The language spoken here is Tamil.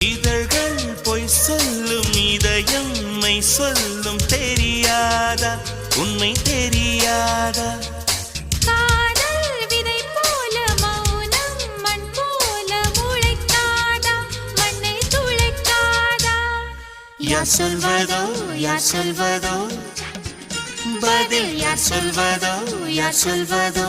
இதழ்கள் பொய் சொல்லும் இதயம் மெய் சொல்லும் தெரியாதா உண்மை தெரியாதா காதல் விதை போல மௌனம் மண் போல முளைக்காதா மண்ணை துளைக்காதா யார் சொல்வதோ யார் சொல்வதோ பதில் யார் சொல்வதோ யார் சொல்வதோ